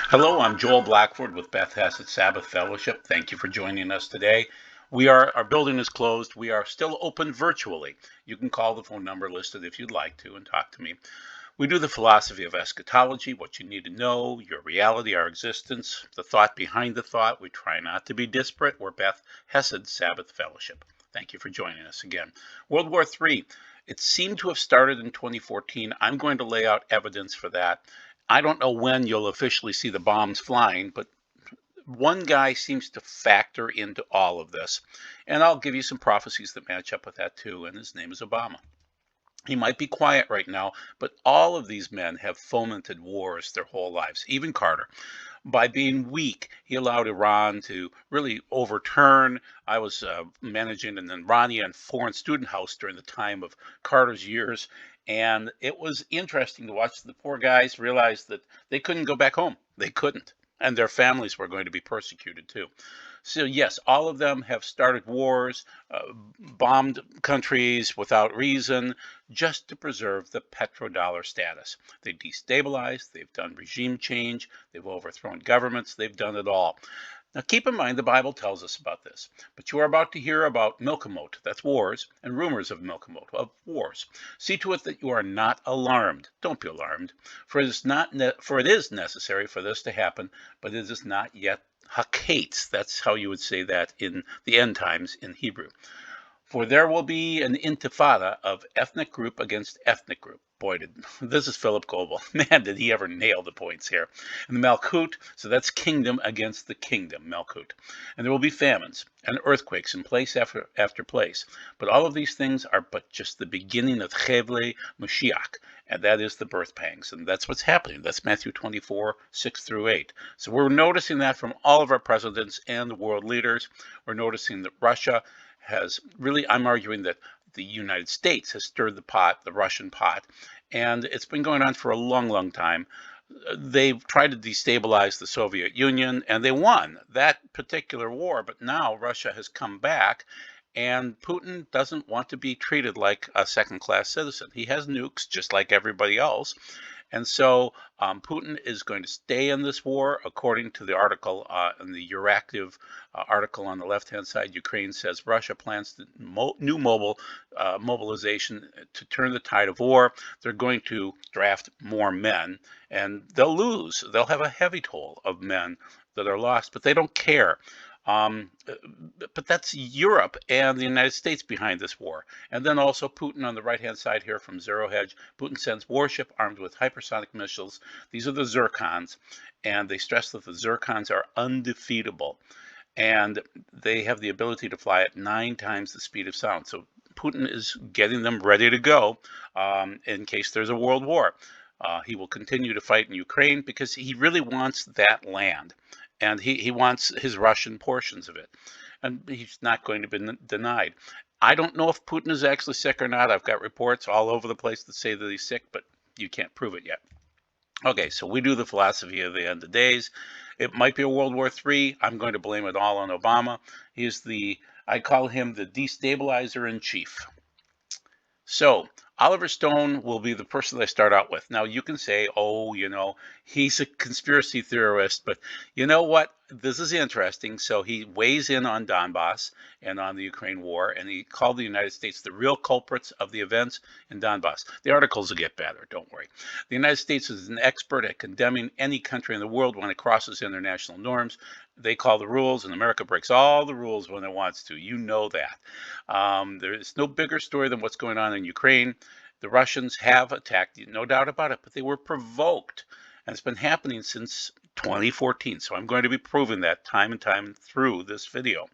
Hello, I'm Joel Blackford with Beth Hesed Sabbath Fellowship. Thank you for joining us today. Our building is closed. We are still open virtually. You can call the phone number listed if you'd like to and talk to me. We do the philosophy of eschatology, what you need to know, your reality, our existence, the thought behind the thought. We try not to be disparate. We're Beth Hesed Sabbath Fellowship. Thank you for joining us again. World War III. It seemed to have started in 2014. I'm going to lay out evidence for that. I don't know when you'll officially see the bombs flying, but one guy seems to factor into all of this. And I'll give you some prophecies that match up with that too, and his name is Obama. He might be quiet right now, but all of these men have fomented wars their whole lives, even Carter. By being weak, he allowed Iran to really overturn. I was managing an Iranian foreign student house during the time of Carter's years, and it was interesting to watch the poor guys realize that they couldn't go back home. They couldn't, and their families were going to be persecuted too. So yes, all of them have started wars, bombed countries without reason, just to preserve the petrodollar status. They've destabilized, they've done regime change, they've overthrown governments, they've done it all. Now keep in mind the Bible tells us about this, but you are about to hear about milkamot, that's wars, and rumors of milkamot, of wars. See to it that you are not alarmed. Don't be alarmed, for it is necessary for this to happen, but it is not yet Hakates. That's how you would say that in the end times in Hebrew. For there will be an intifada of ethnic group against ethnic group. Boy, this is Philip Goebel. Man, did he ever nail the points here. And the Malkut, so that's kingdom against the kingdom, Malkut. And there will be famines and earthquakes in place after place. But all of these things are but just the beginning of Chevle Mashiach, and that is the birth pangs. And that's what's happening. That's Matthew 24, 6 through 8. So we're noticing that from all of our presidents and the world leaders. We're noticing that Russia has really, I'm arguing that the United States has stirred the pot, the Russian pot, and it's been going on for a long, long time. They've tried to destabilize the Soviet Union, and they won that particular war, but now Russia has come back, and Putin doesn't want to be treated like a second-class citizen. He has nukes, just like everybody else, and so Putin is going to stay in this war, according to the article in the Euractiv article on the left-hand side. Ukraine says Russia plans to new mobilization to turn the tide of war. They're going to draft more men, and they'll lose. They'll have a heavy toll of men that are lost, but they don't care. Um, but that's Europe and the United States behind this war. And then also Putin on the right-hand side here from Zero Hedge. Putin sends warship armed with hypersonic missiles. These are the Zircons, and they stress that the Zircons are undefeatable, and they have the ability to fly at 9 times the speed of sound. So Putin is getting them ready to go in case there's a world war. He will continue to fight in Ukraine because he really wants that land, and he wants his Russian portions of it, and he's not going to be denied. I don't know if Putin is actually sick or not. I've got reports all over the place that say that he's sick, but you can't prove it yet. Okay, so we do the philosophy of the end of days. It might be a World War III. I'm going to blame it all on Obama. I call him the destabilizer-in-chief. So Oliver Stone will be the person I start out with. Now you can say, oh, he's a conspiracy theorist, but you know what? This is interesting. So he weighs in on Donbass and on the Ukraine war, and he called the United States the real culprits of the events in Donbass. The articles will get better, don't worry. The United States is an expert at condemning any country in the world when it crosses international norms. They call the rules, and America breaks all the rules when it wants to. You know that. There is no bigger story than what's going on in Ukraine. The Russians have attacked, no doubt about it, but they were provoked. And it's been happening since 2014. So I'm going to be proving that time and time through this video.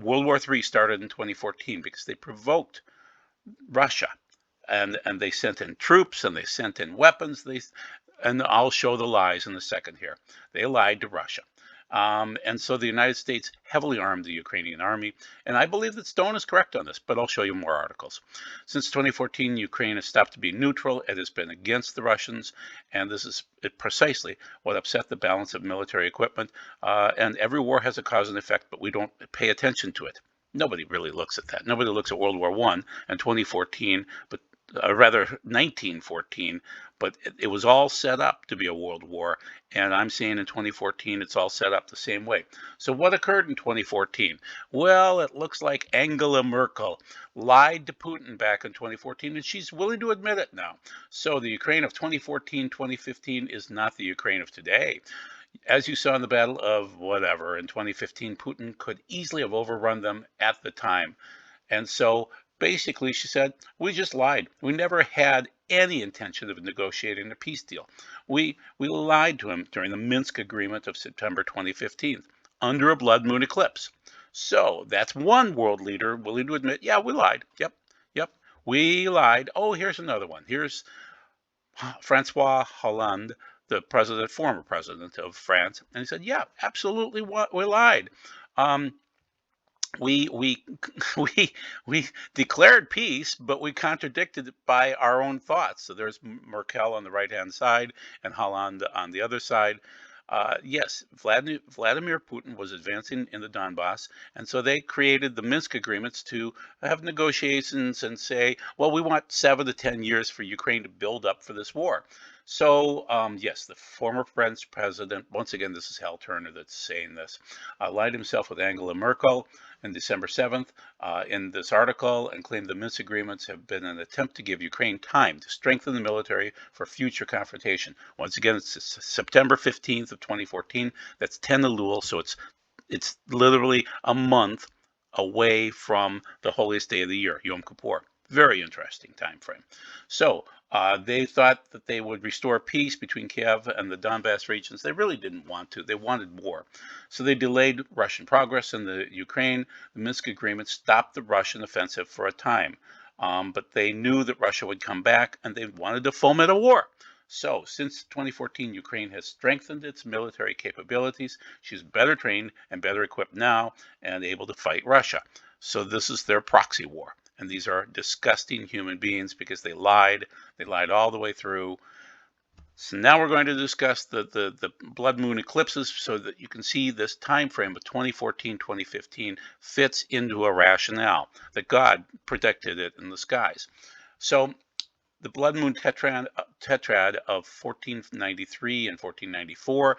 World War III started in 2014 because they provoked Russia. And they sent in troops and they sent in weapons. And I'll show the lies in a second here. They lied to Russia. And so the United States heavily armed the Ukrainian army. And I believe that Stone is correct on this, but I'll show you more articles. Since 2014, Ukraine has stopped to be neutral. It has been against the Russians. And this is precisely what upset the balance of military equipment. And every war has a cause and effect, but we don't pay attention to it. Nobody really looks at that. Nobody looks at World War I and 2014, but rather 1914, but it was all set up to be a world war. And I'm saying in 2014, it's all set up the same way. So what occurred in 2014? Well, it looks like Angela Merkel lied to Putin back in 2014, and she's willing to admit it now. So the Ukraine of 2014, 2015 is not the Ukraine of today. As you saw in the Battle of whatever in 2015, Putin could easily have overrun them at the time. And so basically, she said, we just lied. We never had any intention of negotiating a peace deal. We lied to him during the Minsk agreement of September 2015 under a blood moon eclipse. So that's one world leader willing to admit, yeah, we lied. Yep, we lied. Oh, here's another one. Here's Francois Hollande, the former president of France, and he said, yeah, absolutely, we lied. We we declared peace, but we contradicted it by our own thoughts. So there's Merkel on the right-hand side and Hollande on the other side. Yes, Vladimir Putin was advancing in the Donbass, and so they created the Minsk agreements to have negotiations and say, well, we want 7 to 10 years for Ukraine to build up for this war. So, yes, the former French president, once again, this is Hal Turner that's saying this, allied himself with Angela Merkel on December 7th in this article and claimed the Minsk agreements have been an attempt to give Ukraine time to strengthen the military for future confrontation. Once again, it's September 15th of 2014. That's 10 Elul, so it's literally a month away from the holiest day of the year, Yom Kippur. Very interesting time frame. So they thought that they would restore peace between Kiev and the Donbass regions. They really didn't want to. They wanted war. So they delayed Russian progress in the Ukraine. The Minsk agreement stopped the Russian offensive for a time. But they knew that Russia would come back, and they wanted to foment a war. So, since 2014, Ukraine has strengthened its military capabilities. She's better trained and better equipped now and able to fight Russia. So this is their proxy war. And these are disgusting human beings because they lied. They lied all the way through. So now we're going to discuss the blood moon eclipses so that you can see this time frame of 2014-2015 fits into a rationale that God predicted it in the skies. So the blood moon tetrad of 1493 and 1494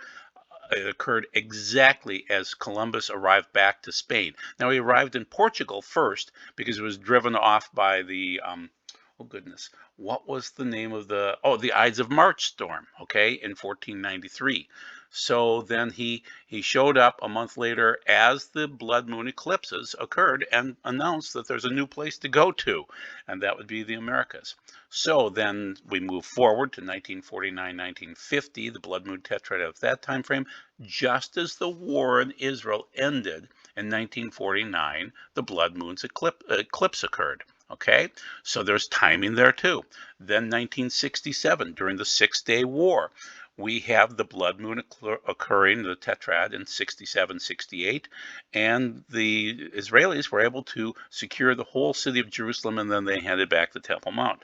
it occurred exactly as Columbus arrived back to Spain. Now, he arrived in Portugal first because it was driven off by the, oh goodness, what was the name of the Ides of March storm, okay, in 1493. So then he showed up a month later as the blood moon eclipses occurred and announced that there's a new place to go to, and that would be the Americas. So then we move forward to 1949, 1950, the blood moon tetrad of that time frame. Just as the war in Israel ended in 1949, the blood moon's eclipse occurred. Okay, so there's timing there too. Then 1967, during the Six-Day War, we have the blood moon occurring, the tetrad, in 67, 68, and the Israelis were able to secure the whole city of Jerusalem, and then they handed back the Temple Mount.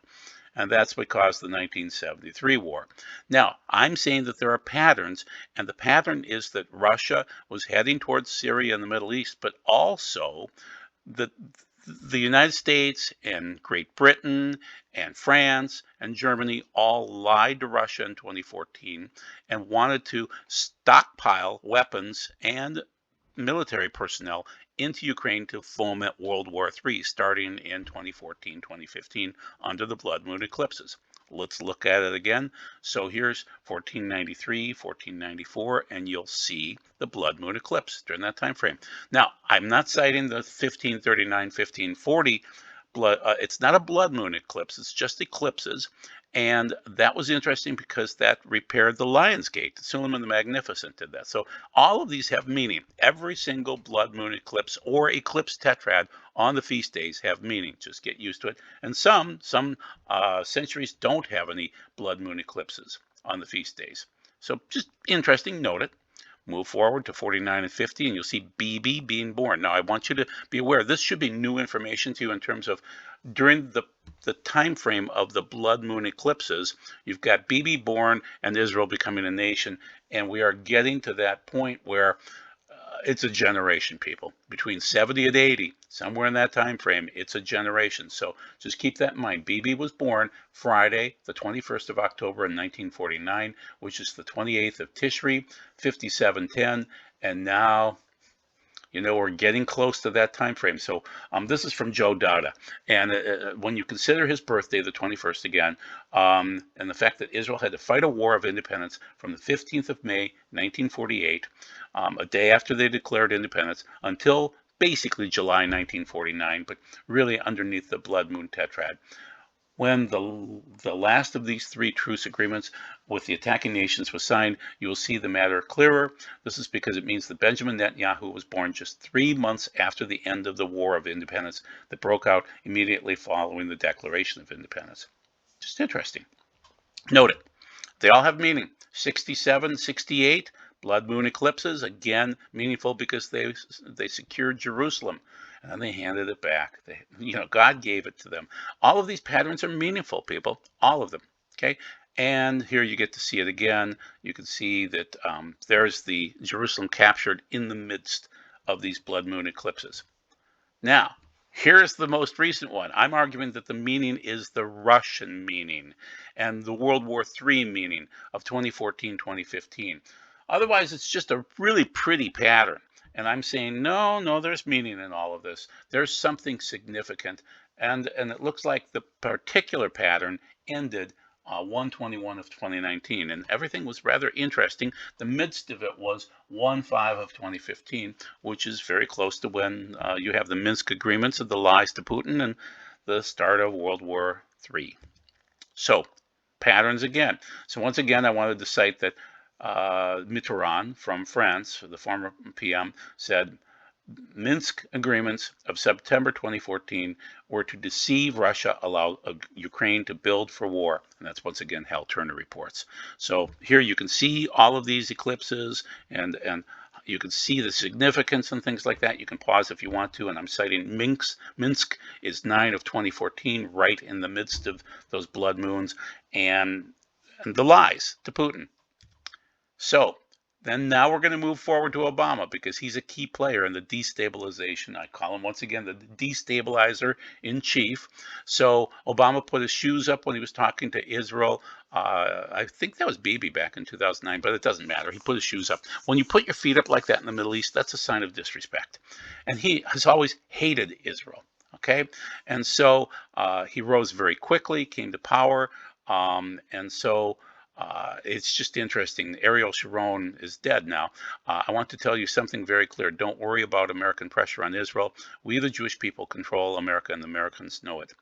And that's what caused the 1973 war. Now, I'm saying that there are patterns, and the pattern is that Russia was heading towards Syria and the Middle East, but also the United States and Great Britain and France and Germany all lied to Russia in 2014 and wanted to stockpile weapons and military personnel into Ukraine to foment World War III, starting in 2014, 2015, under the blood moon eclipses. Let's look at it again. So here's 1493, 1494, and you'll see the blood moon eclipse during that time frame. Now, I'm not citing the 1539, 1540 blood. It's not a blood moon eclipse. It's just eclipses. And that was interesting because that repaired the Lion's Gate. Suleiman the Magnificent did that. So all of these have meaning. Every single blood moon eclipse or eclipse tetrad on the feast days have meaning. Just get used to it. And some centuries don't have any blood moon eclipses on the feast days. So just interesting, note it. Move forward to 49 and 50, and you'll see Bibi being born. Now, I want you to be aware, this should be new information to you in terms of during the time frame of the blood moon eclipses, you've got Bibi born and Israel becoming a nation, and we are getting to that point where It's a generation, people. Between 70 and 80, somewhere in that time frame, it's a generation. So just keep that in mind. Bibi was born Friday, the 21st of October in 1949, which is the 28th of Tishri, 5710, and now we're getting close to that time frame. So this is from Joe Dada. And when you consider his birthday, the 21st again, and the fact that Israel had to fight a war of independence from the 15th of May, 1948, a day after they declared independence, until basically July 1949, but really underneath the blood moon Tetrad. When the last of these three truce agreements with the attacking nations was signed, you will see the matter clearer. This is because it means that Benjamin Netanyahu was born just 3 months after the end of the War of Independence that broke out immediately following the Declaration of Independence. Just interesting. Note it. They all have meaning. 67, 68, blood moon eclipses, again meaningful because they secured Jerusalem. And then they handed it back. God gave it to them. All of these patterns are meaningful, people. All of them. Okay. And here you get to see it again. You can see that there's the Jerusalem captured in the midst of these blood moon eclipses. Now, here's the most recent one. I'm arguing that the meaning is the Russian meaning and the World War III meaning of 2014-2015. Otherwise, it's just a really pretty pattern. And I'm saying, no, there's meaning in all of this. There's something significant. And it looks like the particular pattern ended 1/21 of 2019. And everything was rather interesting. The midst of it was 1/5 of 2015, which is very close to when you have the Minsk agreements of the lies to Putin and the start of World War III. So, patterns again. So once again, I wanted to cite that Mitterrand from France, the former PM, said Minsk agreements of September 2014 were to deceive Russia, allow Ukraine to build for war. And that's once again Hal Turner reports. So here you can see all of these eclipses and you can see the significance and things like that. You can pause if you want to, and I'm citing Minsk is 9 of 2014, right in the midst of those blood moons and the lies to Putin. So then now we're going to move forward to Obama because he's a key player in the destabilization. I call him once again the Destabilizer-in-Chief. So Obama put his shoes up when he was talking to Israel. I think that was Bibi back in 2009, but it doesn't matter. He put his shoes up. When you put your feet up like that in the Middle East, that's a sign of disrespect. And he has always hated Israel. Okay, and so he rose very quickly, came to power, and so it's just interesting. Ariel Sharon is dead now. I want to tell you something very clear. Don't worry about American pressure on Israel. We, the Jewish people, control America, and the Americans know it.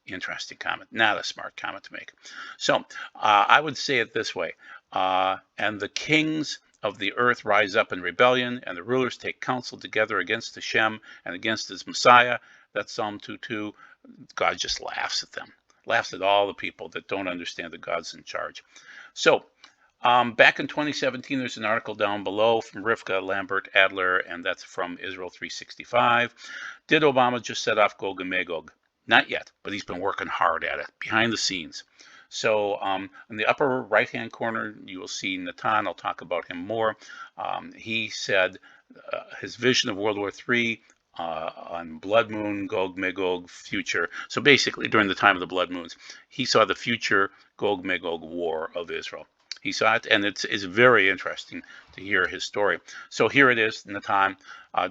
Interesting comment. Not a smart comment to make. So I would say it this way. And the kings of the earth rise up in rebellion, and the rulers take counsel together against Hashem and against his Messiah. That's Psalm 2:2. God just laughs at them. Laughs at all the people that don't understand that God's in charge. So back in 2017, there's an article down below from Rivka Lambert Adler, and that's from Israel 365. Did Obama just set off Gog-Magog? Not yet, but he's been working hard at it behind the scenes. So in the upper right-hand corner, you will see Nisan. I'll talk about him more. He said his vision of World War III on blood moon, Gog-Magog future. So basically, during the time of the blood moons, he saw the future Gog-Magog war of Israel. He saw it, and it's very interesting to hear his story. So here it is, Nisan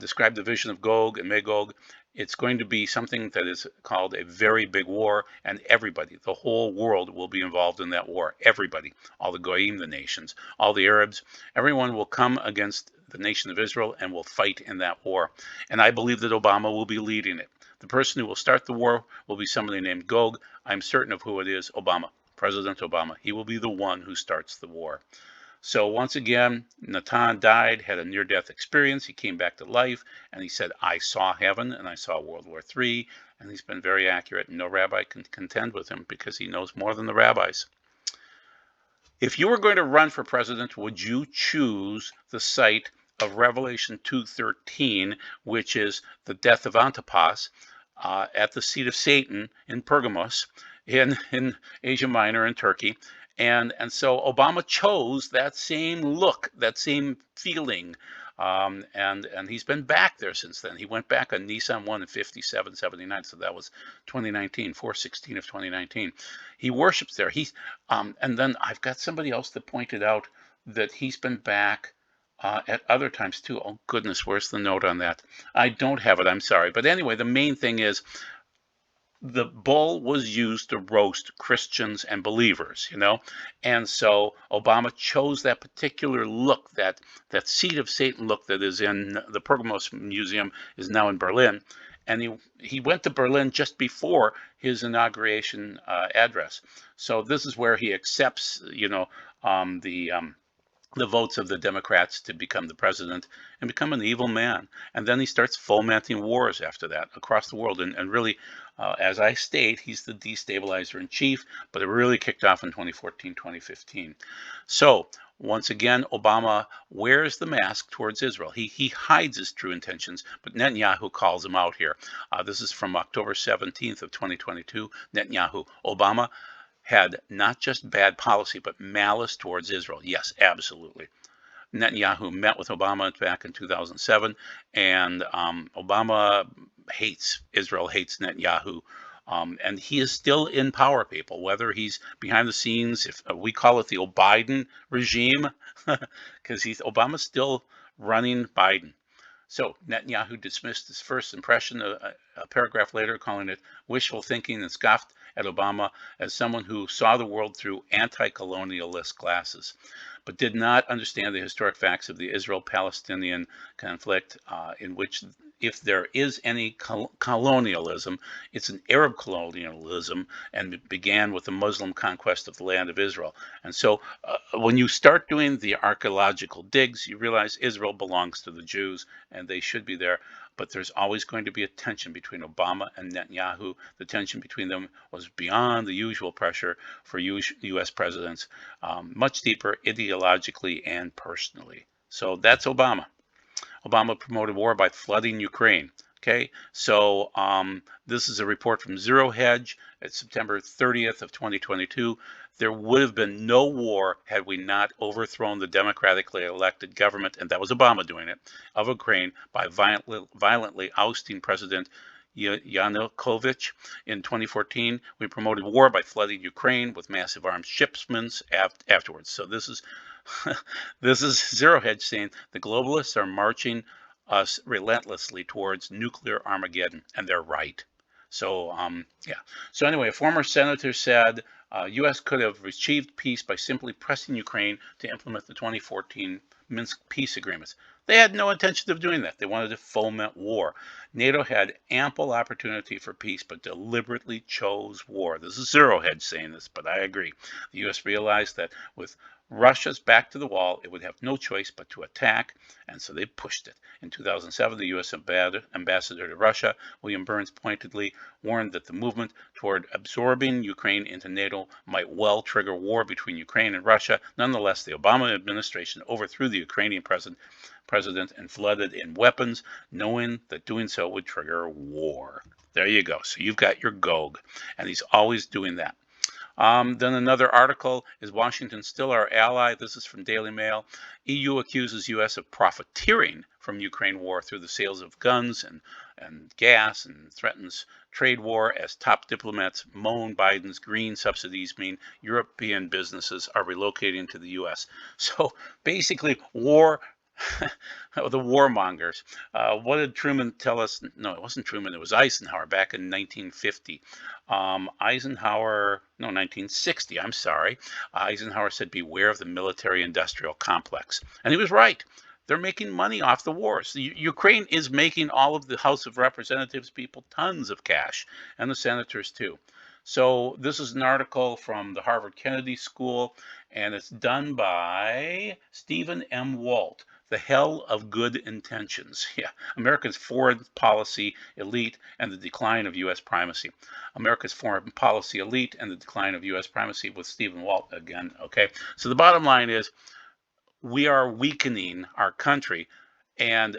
described the vision of Gog and Magog. It's going to be something that is called a very big war, and everybody, the whole world, will be involved in that war. Everybody, all the Goyim, the nations, all the Arabs, everyone will come against the nation of Israel and will fight in that war. And I believe that Obama will be leading it. The person who will start the war will be somebody named Gog. I'm certain of who it is, Obama, President Obama. He will be the one who starts the war. So once again, Nisan died, had a near-death experience. He came back to life, and he said, I saw heaven, and I saw World War III, and he's been very accurate. No rabbi can contend with him because he knows more than the rabbis. If you were going to run for president, would you choose the site of Revelation 2:13, which is the death of Antipas at the seat of Satan in Pergamos in Asia Minor in Turkey? And so Obama chose that same look, that same feeling, And he's been back there since then. He went back on Nisan 1 in 5779, so that was 2019, 4/16 of 2019. He worships there. And then I've got somebody else that pointed out that he's been back at other times too. Oh goodness, where's the note on that? I don't have it. I'm sorry. But anyway, the main thing is the bull was used to roast Christians and believers, and so Obama chose that particular look, that seed of Satan look that is in the Pergamos Museum, is now in Berlin, and he went to Berlin just before his inauguration address. So this is where he accepts, the votes of the Democrats to become the president and become an evil man. And then he starts fomenting wars after that across the world. And really, as I state, he's the destabilizer-in-chief, but it really kicked off in 2014, 2015. So once again, Obama wears the mask towards Israel. He hides his true intentions, but Netanyahu calls him out here. This is from October 17th of 2022. Netanyahu, Obama had not just bad policy, but malice towards Israel. Yes, absolutely. Netanyahu met with Obama back in 2007, and Obama hates Israel, hates Netanyahu, and he is still in power, people, whether he's behind the scenes, if we call it the Biden regime, because Obama's still running Biden. So Netanyahu dismissed his first impression a paragraph later, calling it wishful thinking, and scoffed at Obama as someone who saw the world through anti-colonialist glasses, but did not understand the historic facts of the Israel-Palestinian conflict, in which, if there is any colonialism, it's an Arab colonialism, and it began with the Muslim conquest of the land of Israel. And so when you start doing the archaeological digs, you realize Israel belongs to the Jews, and they should be there. But there's always going to be a tension between Obama and Netanyahu. The tension between them was beyond the usual pressure for U.S. presidents, much deeper ideologically and personally. So that's Obama. Obama promoted war by flooding Ukraine. Okay, so this is a report from Zero Hedge at September 30th of 2022. There would have been no war had we not overthrown the democratically elected government, and that was Obama doing it, of Ukraine by violently ousting President Yanukovych in 2014. We promoted war by flooding Ukraine with massive arms shipments afterwards. So this is this is Zero Hedge saying the globalists are marching us relentlessly towards nuclear Armageddon, and they're right. So yeah. So anyway, a former senator said U.S. could have achieved peace by simply pressing Ukraine to implement the 2014 Minsk peace agreements. They had no intention of doing that. They wanted to foment war. NATO had ample opportunity for peace, but deliberately chose war. This is Zero Hedge saying this, but I agree. The U.S. realized that with Russia's back to the wall, it would have no choice but to attack, and so they pushed it. In 2007, the U.S. ambassador to Russia, William Burns, pointedly warned that the movement toward absorbing Ukraine into NATO might well trigger war between Ukraine and Russia. Nonetheless, the Obama administration overthrew the Ukrainian president and flooded in weapons, knowing that doing so would trigger war. There you go. So you've got your Gog, and he's always doing that. Then another article, is Washington still our ally? This is from Daily Mail. EU accuses U.S. of profiteering from Ukraine war through the sales of guns and gas, and threatens trade war as top diplomats moan Biden's green subsidies mean European businesses are relocating to the U.S. So basically, war. The warmongers. What did Truman tell us? No, it wasn't Truman. It was Eisenhower back in 1950. 1960. I'm sorry. Eisenhower said, "Beware of the military-industrial complex," and he was right. They're making money off the wars. Ukraine is making all of the House of Representatives people tons of cash, and the senators too. So this is an article from the Harvard Kennedy School, and it's done by Stephen M. Walt. The Hell of Good Intentions. Yeah, America's foreign policy elite and the decline of U.S. primacy. America's foreign policy elite and the decline of U.S. primacy with Stephen Walt again. Okay, so the bottom line is we are weakening our country, and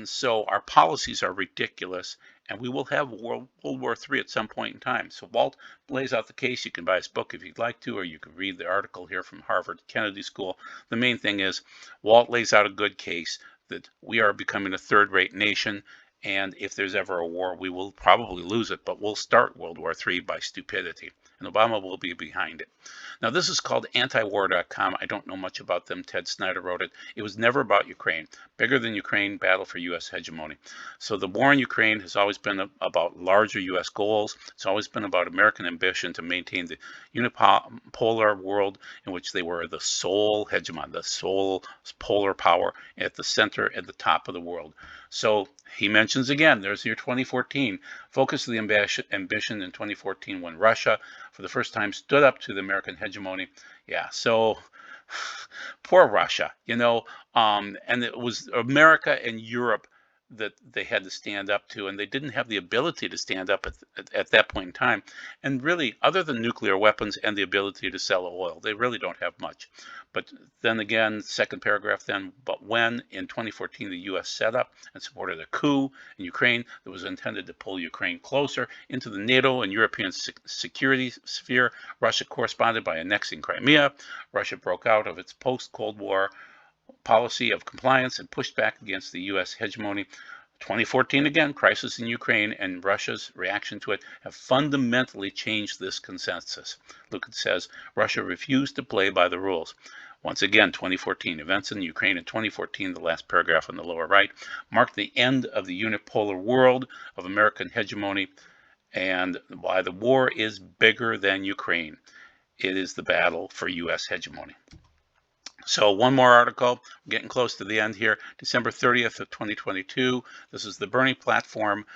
so our policies are ridiculous, and we will have World War III at some point in time. So Walt lays out the case. You can buy his book if you'd like to, or you can read the article here from Harvard Kennedy School. The main thing is Walt lays out a good case that we are becoming a third-rate nation, and if there's ever a war, we will probably lose it, but we'll start World War III by stupidity, and Obama will be behind it. Now, this is called antiwar.com. I don't know much about them. Ted Snyder wrote it. It was never about Ukraine. Bigger than Ukraine, battle for U.S. hegemony. So the war in Ukraine has always been about larger U.S. goals. It's always been about American ambition to maintain the unipolar world in which they were the sole hegemon, the sole polar power at the center, at the top of the world. So he mentions again, there's your 2014, focus of the ambition in 2014 when Russia, for the first time, stood up to the American hegemony. Yeah, so poor Russia, and it was America and Europe that they had to stand up to, and they didn't have the ability to stand up at that point in time. And really, other than nuclear weapons and the ability to sell oil, they really don't have much. But then again, second paragraph then, but when in 2014 the U.S. set up and supported a coup in Ukraine that was intended to pull Ukraine closer into the NATO and European security sphere, Russia corresponded by annexing Crimea. Russia broke out of its post-Cold War policy of compliance and pushed back against the U.S. hegemony. 2014 again, crisis in Ukraine and Russia's reaction to it have fundamentally changed this consensus. Look, it says Russia refused to play by the rules. Once again, 2014, events in Ukraine in 2014, the last paragraph on the lower right, marked the end of the unipolar world of American hegemony and why the war is bigger than Ukraine. It is the battle for U.S. hegemony. So one more article, we're getting close to the end here, December 30th of 2022. This is the Bernie platform.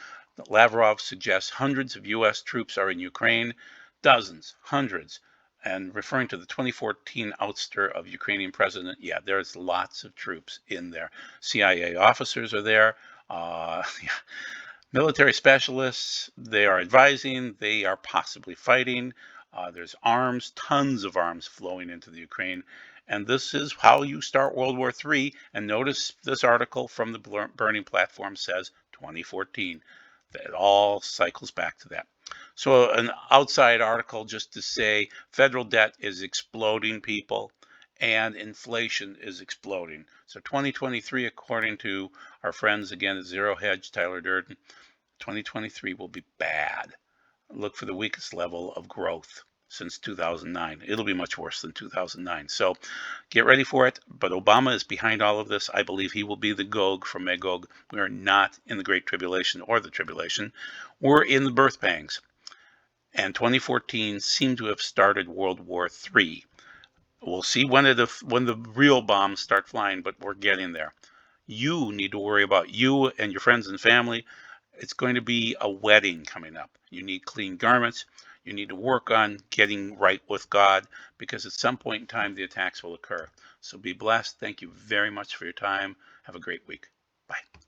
Lavrov suggests hundreds of U.S. troops are in Ukraine, dozens, hundreds. And referring to the 2014 ouster of Ukrainian president, yeah, there's lots of troops in there. CIA officers are there. Military specialists, they are advising, they are possibly fighting. There's arms, tons of arms flowing into the Ukraine. And this is how you start World War III. And notice this article from the Burning Platform says 2014. It all cycles back to that. So an outside article just to say federal debt is exploding, people, and inflation is exploding. So 2023, according to our friends again at Zero Hedge, Tyler Durden, 2023 will be bad. Look for the weakest level of growth since 2009. It'll be much worse than 2009. So get ready for it. But Obama is behind all of this. I believe he will be the Gog from Magog. We are not in the Great Tribulation or the Tribulation. We're in the birth pangs. And 2014 seemed to have started World War III. We'll see when the real bombs start flying, but we're getting there. You need to worry about you and your friends and family. It's going to be a wedding coming up. You need clean garments. You need to work on getting right with God, because at some point in time, the attacks will occur. So be blessed. Thank you very much for your time. Have a great week. Bye.